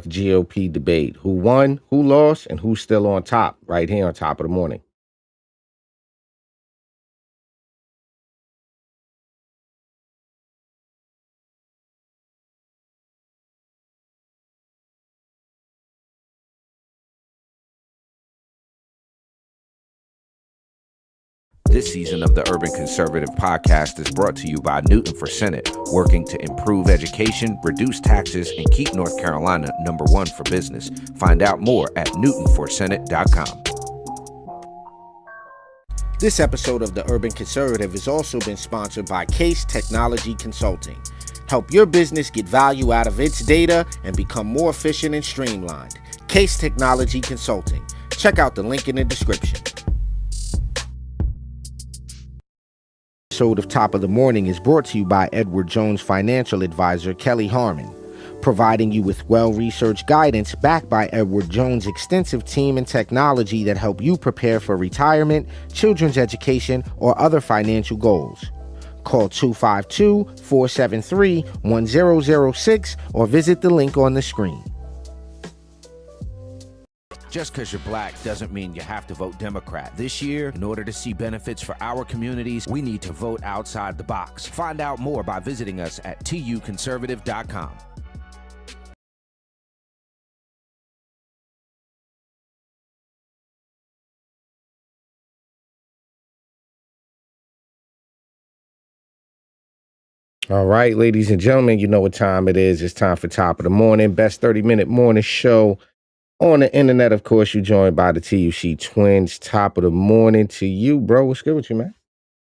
GOP debate. Who won, who lost, and who's still on top right here on top of the morning. This season of the Urban Conservative Podcast is brought to you by Newton for Senate, working to improve education, reduce taxes, and keep North Carolina #1 for business. Find out more at newtonforsenate.com. This episode of the Urban Conservative has also been sponsored by Case Technology Consulting. Help your business get value out of its data and become more efficient and streamlined. Case Technology Consulting. Check out the link in the description. Episode of Top of the Morning is brought to you by Edward Jones financial advisor Kelly Harmon, providing you with well-researched guidance backed by Edward Jones' extensive team and technology that help you prepare for retirement, children's education, or other financial goals. Call 252-473-1006 or visit the link on the screen. Just because you're black doesn't mean you have to vote Democrat. This year, in order to see benefits for our communities, we need to vote outside the box. Find out more by visiting us at tuconservative.com. All right, ladies and gentlemen, you know what time it is. It's time for Top of the Morning, best 30-minute morning show on the internet. Of course, you're joined by the TUC twins. Top of the morning to you, bro. What's good with you, man?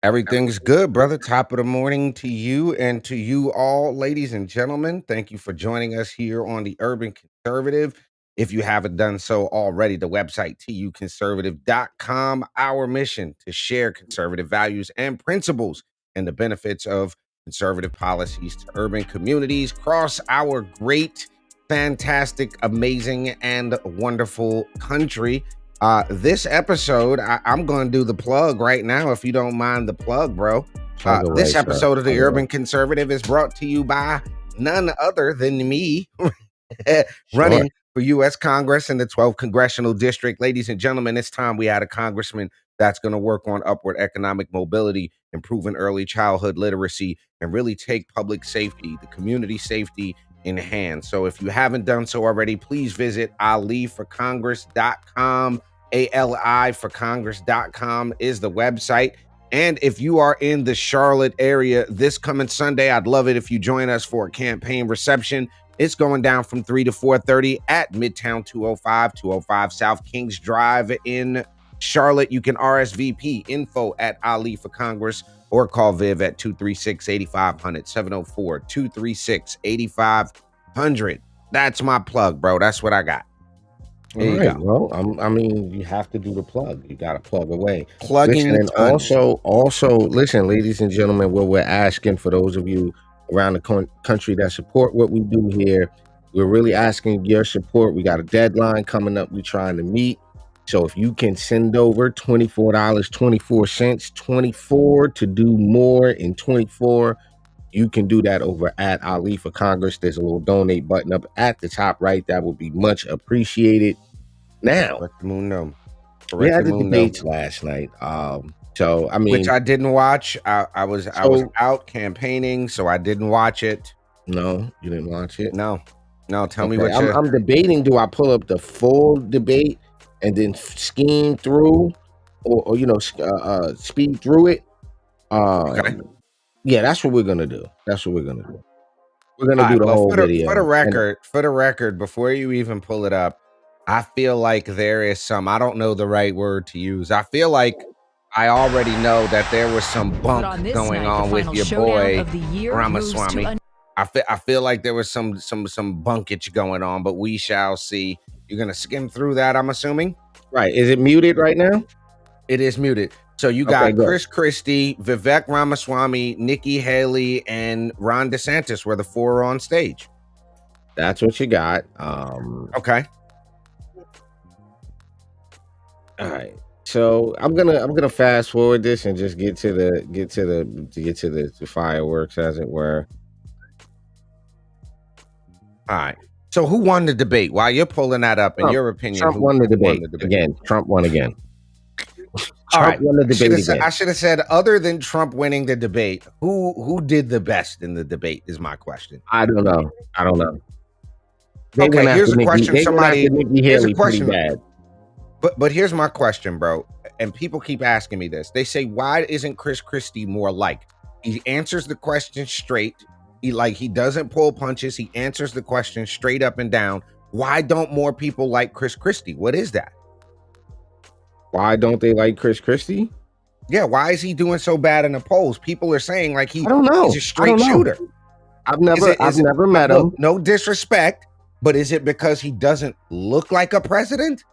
Everything's good, brother. Top of the morning to you and to you all, ladies and gentlemen. Thank you for joining us here on the Urban Conservative. If you haven't done so already, the website tuconservative.com. Our mission to share conservative values and principles and the benefits of conservative policies to urban communities across our great, fantastic, amazing, and wonderful country. This episode, I'm going to do the plug right now, if you don't mind the plug, bro. This episode of the Urban Conservative is brought to you by none other than me, running for U.S. Congress in the 12th Congressional District. Ladies and gentlemen, it's time we had a congressman that's going to work on upward economic mobility, improving early childhood literacy, and really take public safety, the community safety, in hand. So if you haven't done so already, please visit aliforcongress.com. aliforcongress.com is the website. And if you are in the Charlotte area this coming Sunday, I'd love it if you join us for a campaign reception. It's going down from 3 to 4:30 at Midtown 205 South Kings Drive in Charlotte. You can RSVP info at Ali for Congress or call Viv at 236-8500, 704-236-8500. That's my plug, bro. That's what I got. All right. Well, I mean, you have to do the plug. You got to plug away. Plugging. Listen, and also, listen, ladies and gentlemen, what we're asking for those of you around the country that support what we do here, we're really asking your support. We got a deadline coming up. We're trying to meet. So if you can send over $24.24, 24 to do more in 24, you can do that over at Ali for Congress. There's a little donate button up at the top right. That would be much appreciated. Now, we had the debates last night. So I mean, which I didn't watch. I was out campaigning, so I didn't watch it. No, you didn't watch it. No. Tell me what I'm debating. Do I pull up the full debate and then scheme through, or speed through it? Okay. Yeah, that's what we're gonna do. We're gonna do the whole video. For the record, before you even pull it up, I feel like there is some, I don't know the right word to use. I feel like I already know that there was some bunk going on with your boy Ramaswamy. I feel like there was some bunkage going on, but we shall see. You're gonna skim through that, I'm assuming. Right? Is it muted right now? It is muted. So you got Chris Christie, Vivek Ramaswamy, Nikki Haley, and Ron DeSantis were the four on stage. That's what you got. Okay. All right. So I'm gonna fast forward this and just get to the fireworks, as it were. All right. So who won the debate? While you're pulling that up, in your opinion, Trump won the debate again. Trump won again. Trump won the debate again. I should have said, other than Trump winning the debate, who did the best in the debate is my question. I don't know. Okay, here's a question. Here's a question. Pretty bad. But here's my question, bro. And people keep asking me this. They say, why isn't Chris Christie more liked? He answers the question straight. He doesn't pull punches. He answers the question straight up and down. Why don't more people like Chris Christie? What is that? Why don't they like Chris Christie? Yeah, why is he doing so bad in the polls? People are saying like I don't know. He's a straight shooter. I've never met him. No disrespect, but is it because he doesn't look like a president?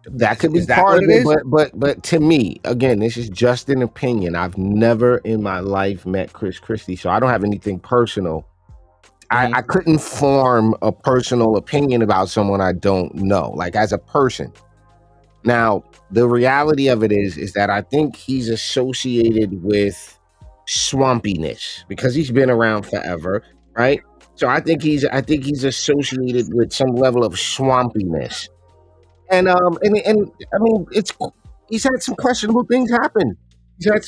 That could be part of it, but to me, again, this is just an opinion. I've never in my life met Chris Christie, so I don't have anything personal. I couldn't form a personal opinion about someone I don't know, like as a person. Now, the reality of it is that I think he's associated with swampiness because he's been around forever, right? So I think he's associated with some level of swampiness. And I mean, he's had some questionable things happen. Okay.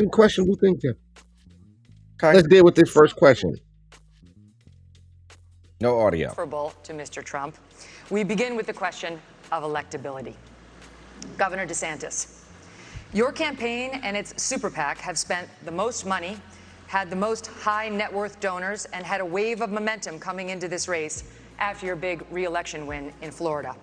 Let's deal with this first question. No audio. To Mr. Trump. We begin with the question of electability. Governor DeSantis, your campaign and its super PAC have spent the most money, had the most high net worth donors, and had a wave of momentum coming into this race after your big re-election win in Florida.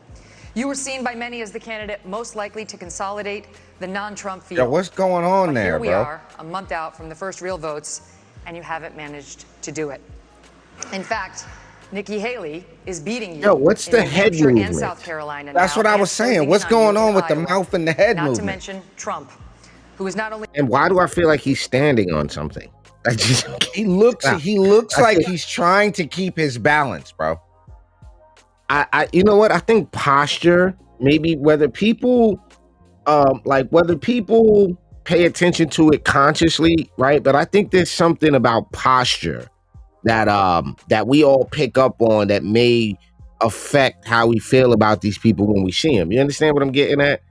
You were seen by many as the candidate most likely to consolidate the non-Trump field. Yeah, what's going on there, here we bro? are, a month out from the first real votes, and you haven't managed to do it. In fact, Nikki Haley is beating you. Yo, what's the head movement? In South Carolina. That's what I was saying. What's going on with the mouth and the head movement? Not to mention Trump, who is not only. And why do I feel like he's standing on something? He looks like he's trying to keep his balance, bro. You know what? I think posture, maybe whether people pay attention to it consciously, right? But I think there's something about posture that we all pick up on that may affect how we feel about these people when we see them. You understand what I'm getting at?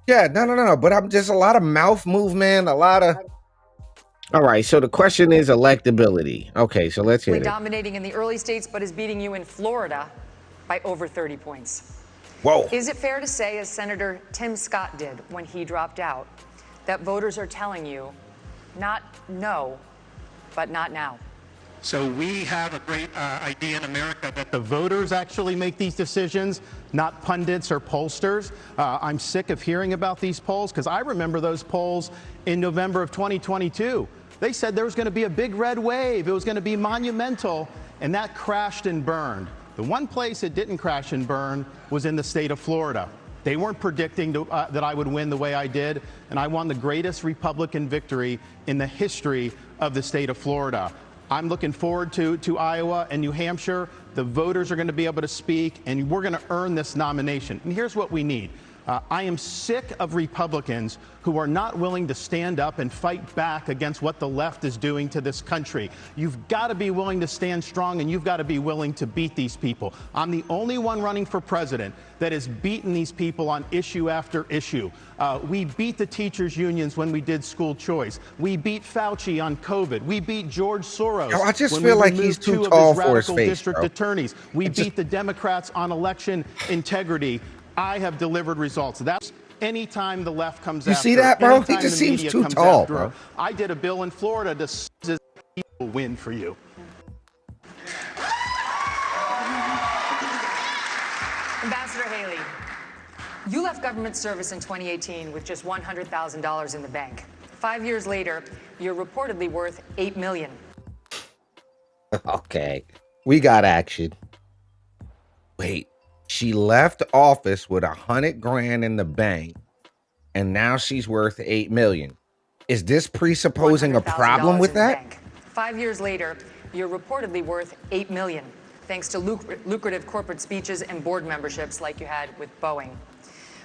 Yeah, no. But I'm just a lot of mouth movement, a lot of. All right, so the question is electability. Okay, so let's hear it. Dominating in the early states, but is beating you in Florida by over 30 points. Whoa. Is it fair to say, as Senator Tim Scott did when he dropped out, that voters are telling you, not no, but not now? So we have a great idea in America that the voters actually make these decisions, not pundits or pollsters. I'm sick of hearing about these polls because I remember those polls in November of 2022. They said there was going to be a big red wave. It was going to be monumental, and that crashed and burned. The one place it didn't crash and burn was in the state of Florida. They weren't predicting that I would win the way I did, and I won the greatest Republican victory in the history of the state of Florida. I'm looking forward to Iowa and New Hampshire. The voters are going to be able to speak, and we're going to earn this nomination. And here's what we need. I am sick of Republicans who are not willing to stand up and fight back against what the left is doing to this country. You've got to be willing to stand strong, and you've got to be willing to beat these people. I'm the only one running for president that has beaten these people on issue after issue. We beat the teachers' unions when we did school choice. We beat Fauci on COVID. We beat George Soros. I just feel like he's too tall for his face, district attorneys. We beat the Democrats on election integrity. I have delivered results. That's anytime the left comes after. You see that, bro? He just seems too tall, bro. I did a bill in Florida to win for you. Ambassador Haley, you left government service in 2018 with just $100,000 in the bank. 5 years later, you're reportedly worth $8 million. Okay, we got action. Wait. She left office with $100,000 in the bank, and now she's worth $8 million. Is this presupposing a problem with that? 5 years later, you're reportedly worth $8 million, thanks to lucrative corporate speeches and board memberships like you had with Boeing.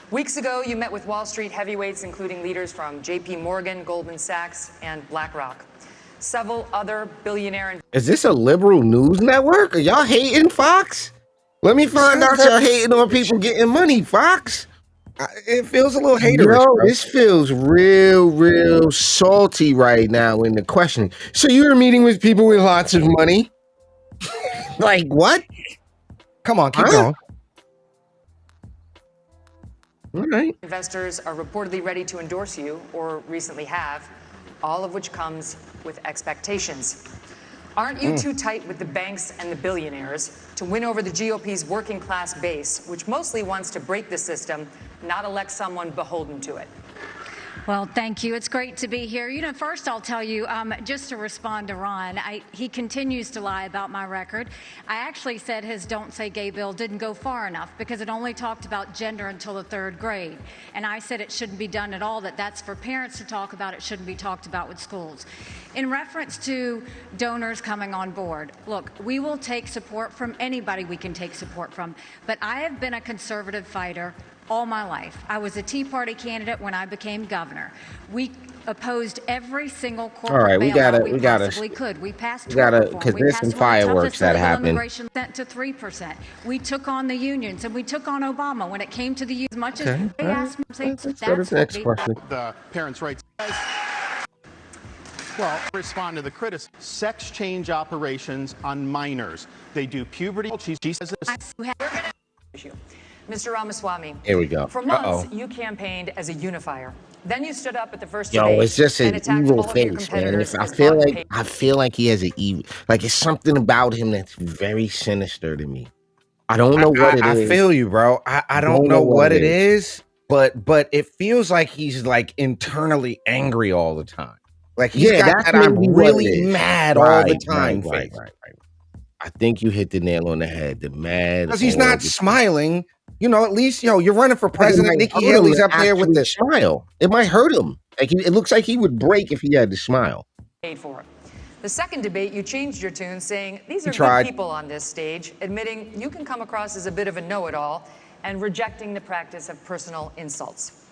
Weeks ago, you met with Wall Street heavyweights, including leaders from J.P. Morgan, Goldman Sachs, and BlackRock. Several other billionaire. Is this a liberal news network? Are y'all hating Fox? Let me find out you're hating on people getting money, Fox. It feels a little haterish, Yo, bro. this feels real salty right now in the question. So you're meeting with people with lots of money? Like what? Come on, keep going. All right. Investors are reportedly ready to endorse you, or recently have, all of which comes with expectations. Aren't you too tight with the banks and the billionaires to win over the GOP's working class base, which mostly wants to break the system, not elect someone beholden to it? Well, thank you. It's great to be here. You know, first I'll tell you, just to respond to Ron, he continues to lie about my record. I actually said his Don't Say Gay bill didn't go far enough because it only talked about gender until the 3rd grade. And I said it shouldn't be done at all, that's for parents to talk about, it shouldn't be talked about with schools. In reference to donors coming on board, look, we will take support from anybody we can take support from, but I have been a conservative fighter all my life. I was a Tea Party candidate when I became governor. We opposed every single corporate bailout we possibly could. We passed tort reform. Because there's some fireworks that happened. Immigration sent to 3%. We took on the unions and we took on Obama when it came to the youth. As much as they asked me, Let's go to the next question. The parents' rights. Well, respond to the criticism. Sex change operations on minors. They do puberty. She says this. Mr. Ramaswamy, Here we go. for months you campaigned as a unifier. Then you stood up at the first Yo, debate it's just an and attacked evil all of your face, man. competitors I as feel like he has an evil, like it's something about him that's very sinister to me. I don't know what it is. I feel you, bro. I don't know what it is, but it feels like he's like internally angry all the time. Like he's got that I'm really mad all the time face. Right. I think you hit the nail on the head. The mad because he's not smiling. You know, at least you're running for president. Nikki Haley's up there with the smile. It might hurt him. Like it looks like he would break if he had to smile. Paid for it. The second debate, you changed your tune, saying these are good people on this stage, admitting you can come across as a bit of a know-it-all and rejecting the practice of personal insults.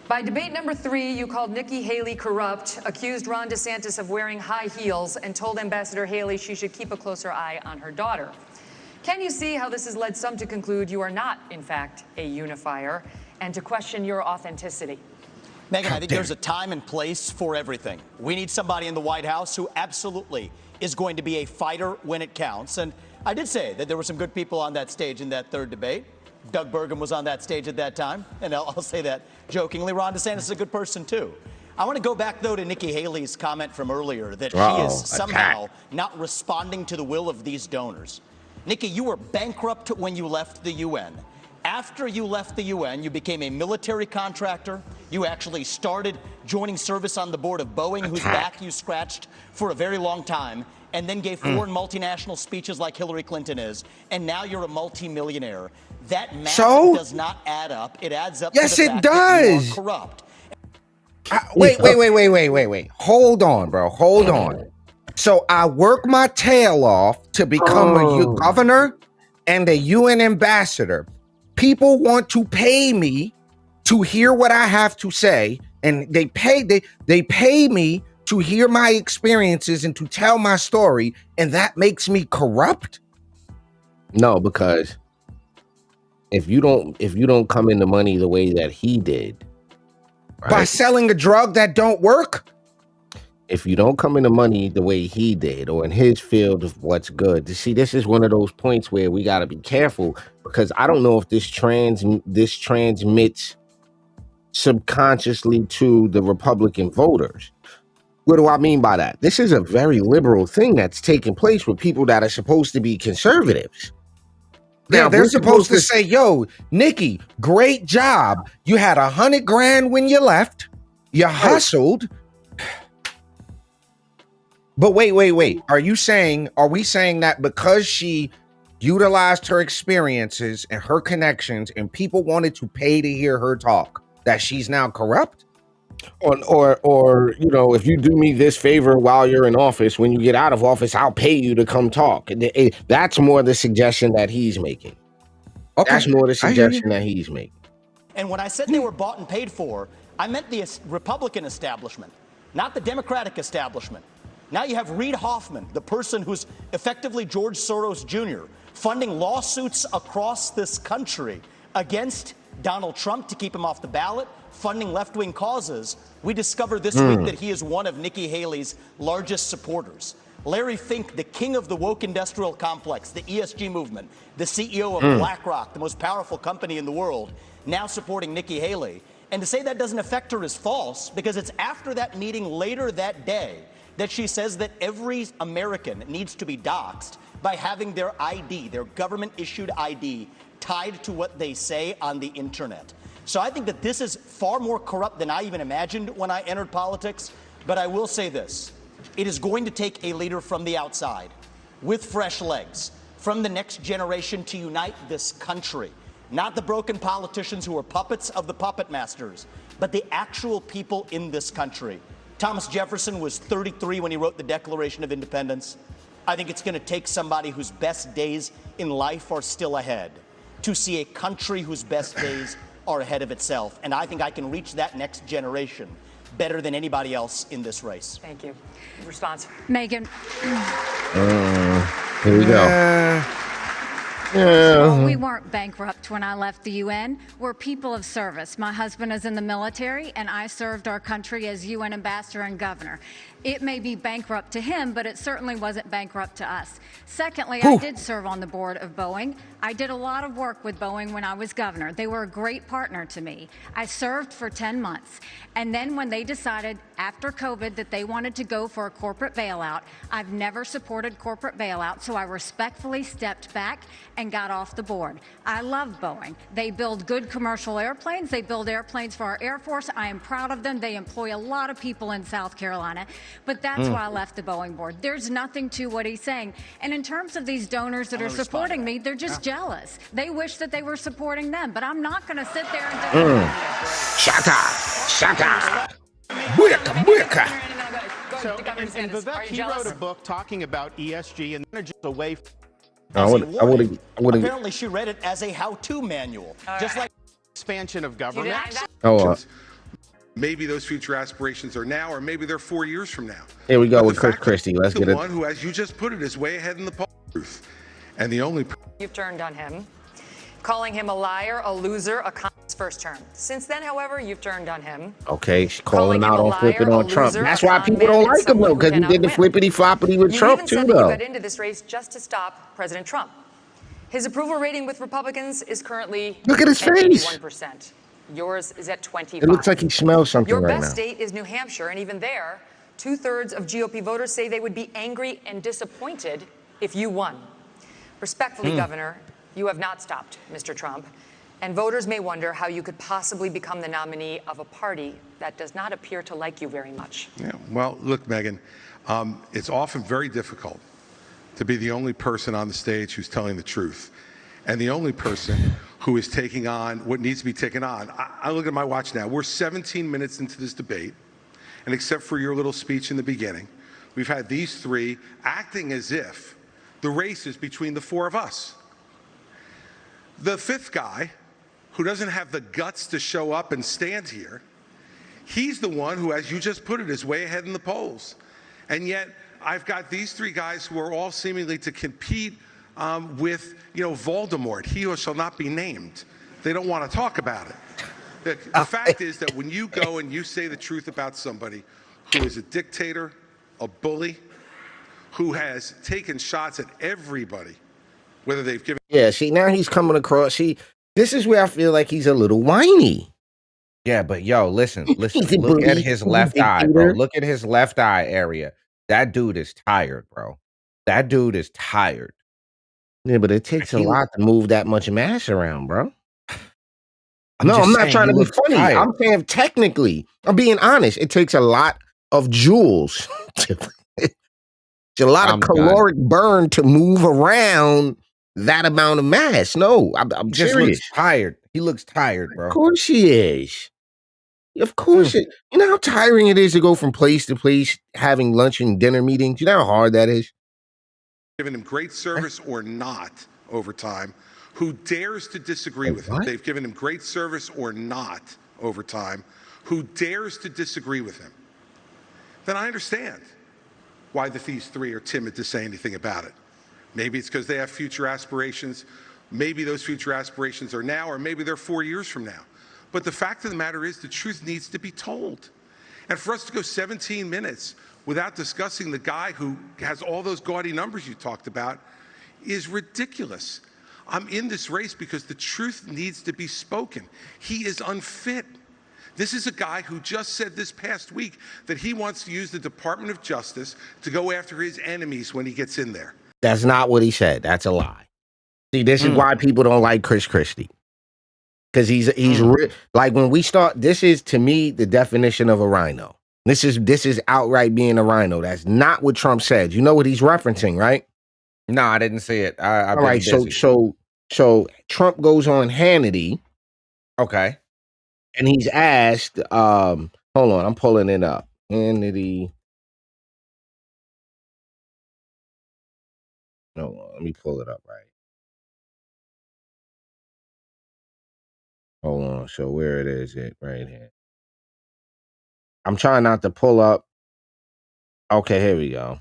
By debate number 3, you called Nikki Haley corrupt, accused Ron DeSantis of wearing high heels, and told Ambassador Haley she should keep a closer eye on her daughter. Can you see how this has led some to conclude you are not, in fact, a unifier, and to question your authenticity? Megyn, I think there's a time and place for everything. We need somebody in the White House who absolutely is going to be a fighter when it counts. And I did say that there were some good people on that stage in that third debate. Doug Burgum was on that stage at that time, and I'll say that jokingly. Ron DeSantis is a good person, too. I want to go back, though, to Nikki Haley's comment from earlier that she is somehow not responding to the will of these donors. Nikki, you were bankrupt when you left the UN. After you left the UN, you became a military contractor. You actually started joining service on the board of Boeing, whose back you scratched for a very long time, and then gave foreign multinational speeches like Hillary Clinton is. And now you're a multimillionaire. That math does not add up. It adds up to the fact that you are corrupt. Wait. Hold on, bro. Hold on. So I work my tail off to become a governor and a UN ambassador. People want to pay me to hear what I have to say, and they pay me to hear my experiences and to tell my story, and that makes me corrupt? No, because if you don't come in the money the way that he did, right? By selling a drug that don't work? If you don't come in the money the way he did, or in his field of what's good, to see, this is one of those points where we got to be careful, because I don't know if this transmits subconsciously to the Republican voters. What do I mean by that? This is a very liberal thing that's taking place with people that are supposed to be conservatives. Now, they're supposed to say, yo, Nikki, great job. You had $100 grand when you left. You hustled. But wait. Are we saying that because she utilized her experiences and her connections and people wanted to pay to hear her talk, that she's now corrupt? Or if you do me this favor while you're in office, when you get out of office, I'll pay you to come talk. That's more the suggestion that he's making. Okay. That's more the suggestion that he's making. And when I said they were bought and paid for, I meant the Republican establishment, not the Democratic establishment. Now you have Reid Hoffman, the person who's effectively George Soros Jr., funding lawsuits across this country against Donald Trump to keep him off the ballot, funding left-wing causes. We discovered this week that he is one of Nikki Haley's largest supporters. Larry Fink, the king of the woke industrial complex, the ESG movement, the CEO of BlackRock, the most powerful company in the world, now supporting Nikki Haley. And to say that doesn't affect her is false, because it's after that meeting later that day that she says that every American needs to be doxxed by having their ID, their government-issued ID, tied to what they say on the internet. So I think that this is far more corrupt than I even imagined when I entered politics. But I will say this. It is going to take a leader from the outside, with fresh legs, from the next generation to unite this country. Not the broken politicians who are puppets of the puppet masters, but the actual people in this country. Thomas Jefferson was 33 when he wrote the Declaration of Independence. I think it's going to take somebody whose best days in life are still ahead to see a country whose best days are ahead of itself. And I think I can reach that next generation better than anybody else in this race. Thank you. Response. Megan. Here we go. Well, we weren't bankrupt when I left the UN. We're people of service. My husband is in the military, and I served our country as UN ambassador and governor. It may be bankrupt to him, but it certainly wasn't bankrupt to us. Secondly, I did serve on the board of Boeing. I did a lot of work with Boeing when I was governor. They were a great partner to me. I served for 10 months. And then when they decided after COVID that they wanted to go for a corporate bailout, I've never supported corporate bailout, so I respectfully stepped back and got off the board. I love Boeing. They build good commercial airplanes. They build airplanes for our Air Force. I am proud of them. They employ a lot of people in South Carolina. But that's why I left the Boeing board. There's nothing to what he's saying. And in terms of these donors that are supporting me, they're just jealous. They wish that they were supporting them. But I'm not going to sit there and Shut up. Shut up. Wicca. So, and Vivek, he wrote a book talking about ESG and just away from Apparently, she read it as a how-to manual, just like expansion of government. Maybe those future aspirations are now, or maybe they're 4 years from now. Here we go with Chris Christie. Let's get it. The one who, as you just put it, is way ahead in the polls. And the only... You've turned on him, calling him a liar, a loser, a con his first term. Since then, however, you've turned on him. Okay, she's calling him out on flipping on Trump. That's why people don't like him, though, because he did the flippity-floppity with Trump, too, though. You got into this race just to stop President Trump. His approval rating with Republicans is currently Look at his face. 81%. Yours is at 25%. It looks like he smells something right now. Your best state is New Hampshire, and even there, 2/3 of GOP voters say they would be angry and disappointed if you won. Respectfully, Governor, you have not stopped Mr. Trump, and voters may wonder how you could possibly become the nominee of a party that does not appear to like you very much. Yeah, well, look, Megan, it's often very difficult to be the only person on the stage who's telling the truth, and the only person who is taking on what needs to be taken on. I look at my watch now. We're 17 minutes into this debate, and except for your little speech in the beginning, we've had these three acting as if the race is between the four of us. The fifth guy, who doesn't have the guts to show up and stand here, he's the one who, as you just put it, is way ahead in the polls. And yet, I've got these three guys who are all seemingly to compete with, Voldemort, he who shall not be named. They don't want to talk about it. The fact is that when you go and you say the truth about somebody who is a dictator, a bully, who has taken shots at everybody, whether they've given... Yeah, see, now he's coming across. This is where I feel like he's a little whiny. Yeah, but listen. Look at his left eye, bro. Look at his left eye area. That dude is tired, bro. That dude is tired. Yeah, but it takes a lot to move that much mass around, bro. I'm not trying to be funny. Tired. I'm saying technically, I'm being honest. It takes a lot of joules. It's a lot of caloric burn to move around that amount of mass. No, I'm just serious. Looks tired. He looks tired, bro. Of course he is. Of course. You know how tiring it is to go from place to place, having lunch and dinner meetings? You know how hard that is? Given him great service or not over time, who dares to disagree with him. They've given him great service or not over time, who dares to disagree with him. Then I understand why these three are timid to say anything about it. Maybe it's because they have future aspirations. Maybe those future aspirations are now, or maybe they're 4 years from now. But the fact of the matter is the truth needs to be told. And for us to go 17 minutes without discussing the guy who has all those gaudy numbers you talked about is ridiculous. I'm in this race because the truth needs to be spoken. He is unfit. This is a guy who just said this past week that he wants to use the Department of Justice to go after his enemies when he gets in there. That's not what he said. That's a lie. See, this is why people don't like Chris Christie. Because he's like, when we start, this is to me the definition of a rhino. This is outright being a rhino. That's not what Trump said. You know what he's referencing, right? No, I didn't see it. All right, so Trump goes on Hannity. Okay. And he's asked, hold on, I'm pulling it up. Hannity. No, let me pull it up right. Hold on. So where it is it right here? I'm trying not to pull up. Okay, here we go.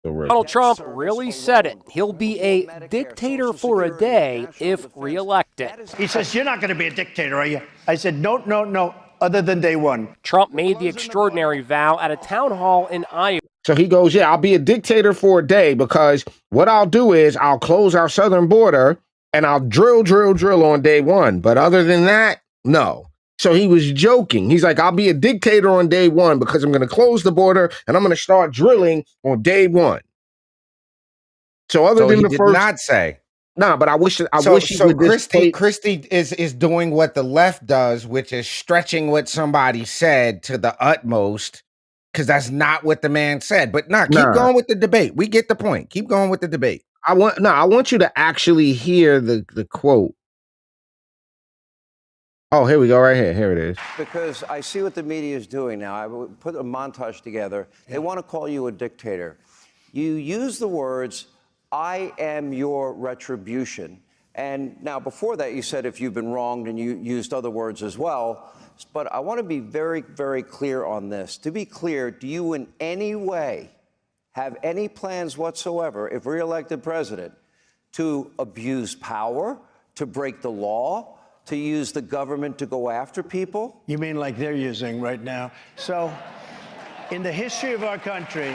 Donald Trump really said it. He'll be a dictator for a day if reelected. He says, "You're not going to be a dictator, are you?" I said, no, other than day one. Trump made the extraordinary vow at a town hall in Iowa. So he goes, yeah, I'll be a dictator for a day because what I'll do is I'll close our southern border and I'll drill on day one. But other than that, no. So he was joking. He's like, I'll be a dictator on day one because I'm going to close the border and I'm going to start drilling on day one. So other than the did first, not say. Nah, but I wish he would. Christie is doing what the left does, which is stretching what somebody said to the utmost, because that's not what the man said. But keep going with the debate. We get the point. Keep going with the debate. I want you to actually hear the quote. Oh, here we go, right here. Here it is. Because I see what the media is doing now. I put a montage together. They want to call you a dictator. You use the words, "I am your retribution." And now before that, you said if you've been wronged, and you used other words as well. But I want to be very, very clear on this. To be clear, do you in any way have any plans whatsoever, if reelected president, to abuse power, to break the law, to use the government to go after people? You mean like they're using right now? So, in the history of our country,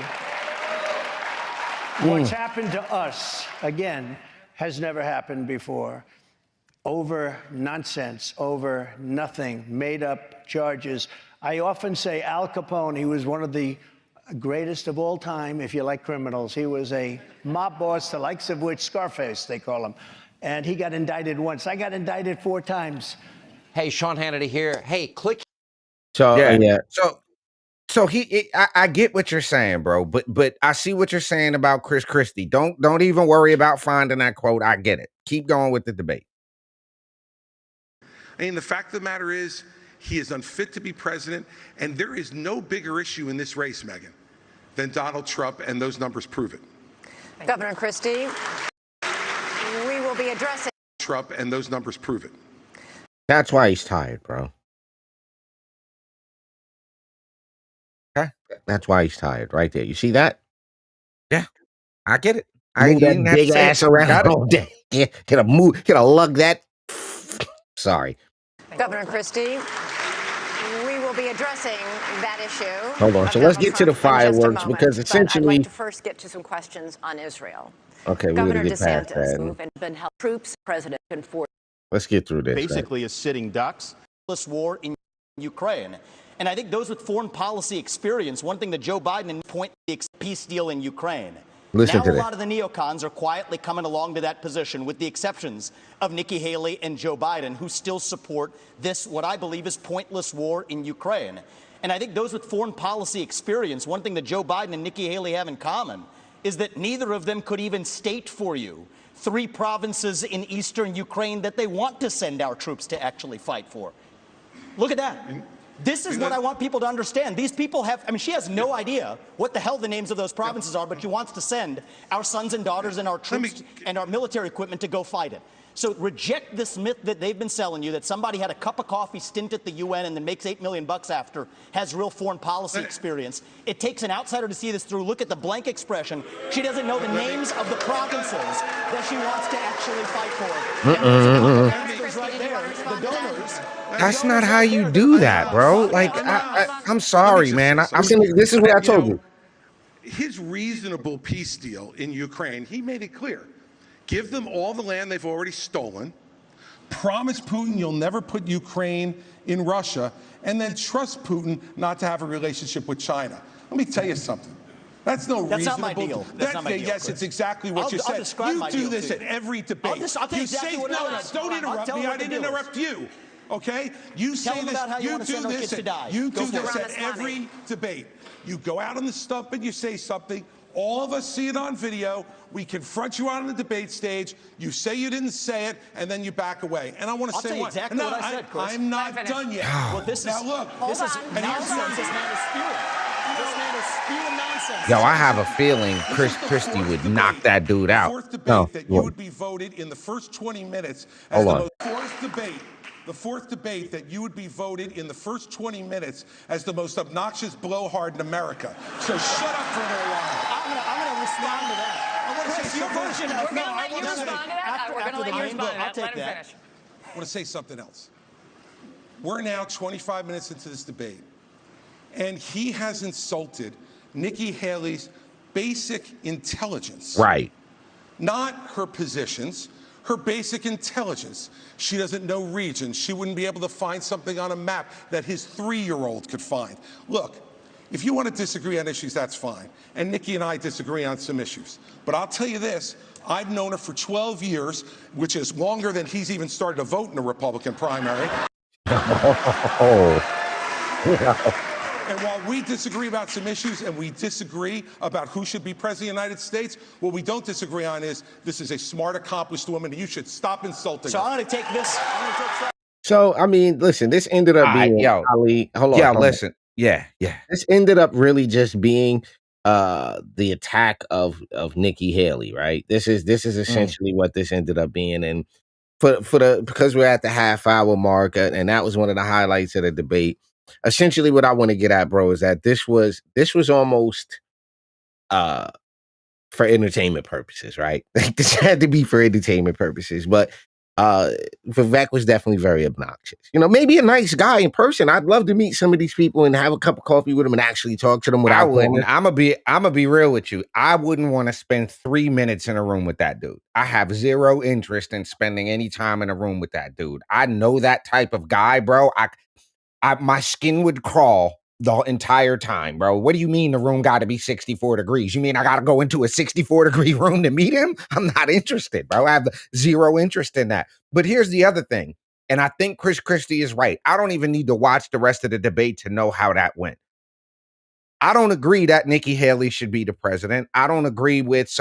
what's happened to us, again, has never happened before. Over nonsense, over nothing, made up charges. I often say Al Capone, he was one of the greatest of all time, if you like criminals. He was a mob boss, the likes of which Scarface, they call him. And he got indicted once. I got indicted 4 times. Hey, Sean Hannity here. Hey, click. So, yeah. So I get what you're saying, bro. But I see what you're saying about Chris Christie. Don't even worry about finding that quote. I get it. Keep going with the debate. I mean, the fact of the matter is, he is unfit to be president, and there is no bigger issue in this race, Megyn, than Donald Trump, and those numbers prove it. Governor Christie, we will be addressing Trump, and those numbers prove it. That's why he's tired, bro. Okay. That's why he's tired, right there. You see that? Yeah, I get it. Move that big ass around all day. Gotta lug that. Sorry. Governor Christie. We will be addressing that issue. Hold on. So let's get to the fireworks because essentially, I'd like to first get to some questions on Israel. Okay, we're Governor gonna get past DeSantis that. movement been held troops president for. Let's get through this. Basically, is sitting ducks. This war in Ukraine. And I think those with foreign policy experience, one thing that Joe Biden and point the peace deal in Ukraine. Listen now to a this. lot of the neocons are quietly coming along to that position, with the exceptions of Nikki Haley and Joe Biden, who still support this, what I believe is pointless war in Ukraine. And I think those with foreign policy experience, one thing that Joe Biden and Nikki Haley have in common is that neither of them could even state for you 3 provinces in eastern Ukraine that they want to send our troops to actually fight for. Look at that. This is what I want people to understand. These people have, I mean, she has no idea what the hell the names of those provinces are, but she wants to send our sons and daughters and our troops and our military equipment to go fight it. So reject this myth that they've been selling you that somebody had a cup of coffee stint at the UN and then makes $8 million after, has real foreign policy experience. It takes an outsider to see this through. Look at the blank expression. She doesn't know the names of the provinces that she wants to actually fight for. Right there, the donors. That's not how you do that, bro. Like, I'm sorry, man. This is what I told you. His reasonable peace deal in Ukraine, he made it clear. Give them all the land they've already stolen. Promise Putin you'll never put Ukraine in Russia, and then trust Putin not to have a relationship with China. Let me tell you something. That's no That's reasonable. not my deal. That's not my deal. Yes, it's exactly what you said. You do this at every debate. I'll tell you exactly what it is. Don't interrupt me. I didn't interrupt you. Okay? You Tell say them this. about how you You want to send do our kids this. to die. You Go do for this it. at every debate. You go out on the stump and you say something. All of us see it on video. We confront you out on the debate stage. You say you didn't say it, and then you back away. And I want to say you exactly what I said, Chris. I'm not done yet. Well, this now is, look. this is nonsense. This man is spewing. This man is spewing nonsense. Yo, I have a feeling Chris Christie would knock that dude out. Fourth debate that you would be voted in the first 20 minutes as the fourth debate that you would be voted in the first 20 minutes as the most obnoxious blowhard in America. So shut up for a little while. I'm going to respond to that. I want to say Your version of We're going to let you respond to that. We're going to let you respond to that. I'll take Let him that. finish. I want to say something else. We're now 25 minutes into this debate, and he has insulted Nikki Haley's basic intelligence. Right. Not her positions, her basic intelligence. She doesn't know regions. She wouldn't be able to find something on a map that his 3-year-old could find. Look, if you want to disagree on issues, that's fine. And Nikki and I disagree on some issues. But I'll tell you this, I've known her for 12 years, which is longer than he's even started to vote in the Republican primary. And while we disagree about some issues and we disagree about who should be president of the United States, what we don't disagree on is this is a smart, accomplished woman, and you should stop insulting her. So I'm going to take this. So, I mean, listen, this ended up being Ali. Hold on. Listen. Yeah. This ended up really just being the attack of Nikki Haley, right? This is essentially what this ended up being. And because we're at the half hour mark, and that was one of the highlights of the debate. Essentially, what I want to get at, bro, is that this was almost for entertainment purposes, right? This had to be for entertainment purposes, but Vivek was definitely very obnoxious. You know, maybe a nice guy in person. I'd love to meet some of these people and have a cup of coffee with them and actually talk to them without. I wouldn't. I'm gonna be real with you. I wouldn't want to spend 3 minutes in a room with that dude. I have zero interest in spending any time in a room with that dude. I know that type of guy, bro. My skin would crawl the entire time, bro. What do you mean the room got to be 64 degrees? You mean I got to go into a 64-degree room to meet him? I'm not interested, bro. I have zero interest in that. But here's the other thing, and I think Chris Christie is right. I don't even need to watch the rest of the debate to know how that went. I don't agree that Nikki Haley should be the president. I don't agree with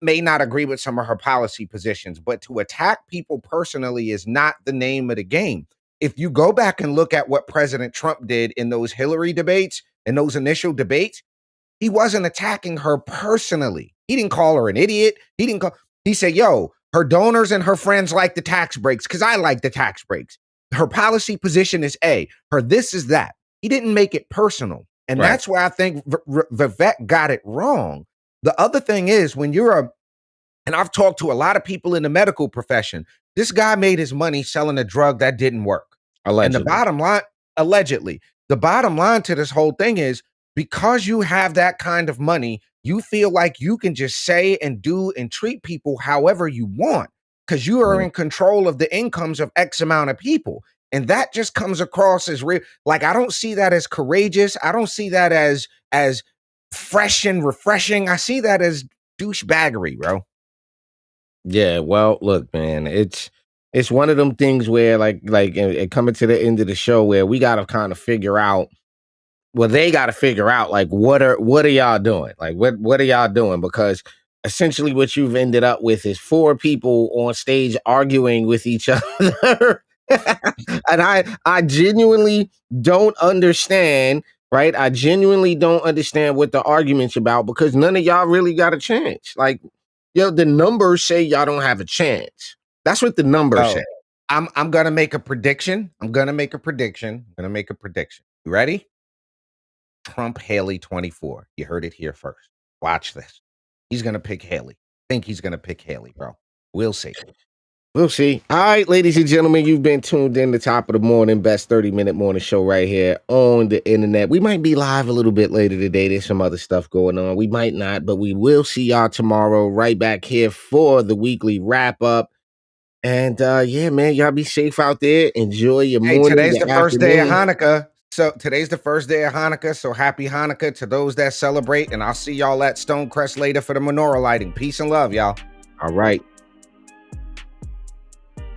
may not agree with some of her policy positions, but to attack people personally is not the name of the game. If you go back and look at what President Trump did in those Hillary debates, in those initial debates, he wasn't attacking her personally. He didn't call her an idiot. He said, yo, her donors and her friends like the tax breaks because I like the tax breaks. Her policy position is A. Her this is that. He didn't make it personal. And that's where I think Vivek got it wrong. The other thing is when and I've talked to a lot of people in the medical profession, this guy made his money selling a drug that didn't work. Allegedly. And the bottom line to this whole thing is because you have that kind of money, you feel like you can just say and do and treat people however you want because you are in control of the incomes of X amount of people. And that just comes across as real. Like, I don't see that as courageous. I don't see that as fresh and refreshing. I see that as douchebaggery, bro. Yeah, well, look, man, it's one of them things where like coming to the end of the show where we got to kind of figure out, well, they got to figure out like what are y'all doing? Like what are y'all doing? Because essentially what you've ended up with is 4 people on stage arguing with each other. And I genuinely don't understand, right? I genuinely don't understand what the argument's about because none of y'all really got a chance. Like, yo, the numbers say y'all don't have a chance. That's what the numbers So say. I'm gonna make a prediction. I'm gonna make a prediction. You ready? Trump Haley 24. You heard it here first. Watch this. He's gonna pick Haley. Think he's gonna pick Haley, bro. We'll see. We'll see. All right, ladies and gentlemen, you've been tuned in to Top of the Morning, best 30-minute morning show right here on the internet. We might be live a little bit later today. There's some other stuff going on. We might not, but we will see y'all tomorrow right back here for the weekly wrap up. And yeah, man, y'all be safe out there. Enjoy your Hey, morning, today's your the first day of afternoon. Hanukkah. So today's the first day of Hanukkah. So happy Hanukkah to those that celebrate. And I'll see y'all at Stonecrest later for the menorah lighting. Peace and love, y'all. All right.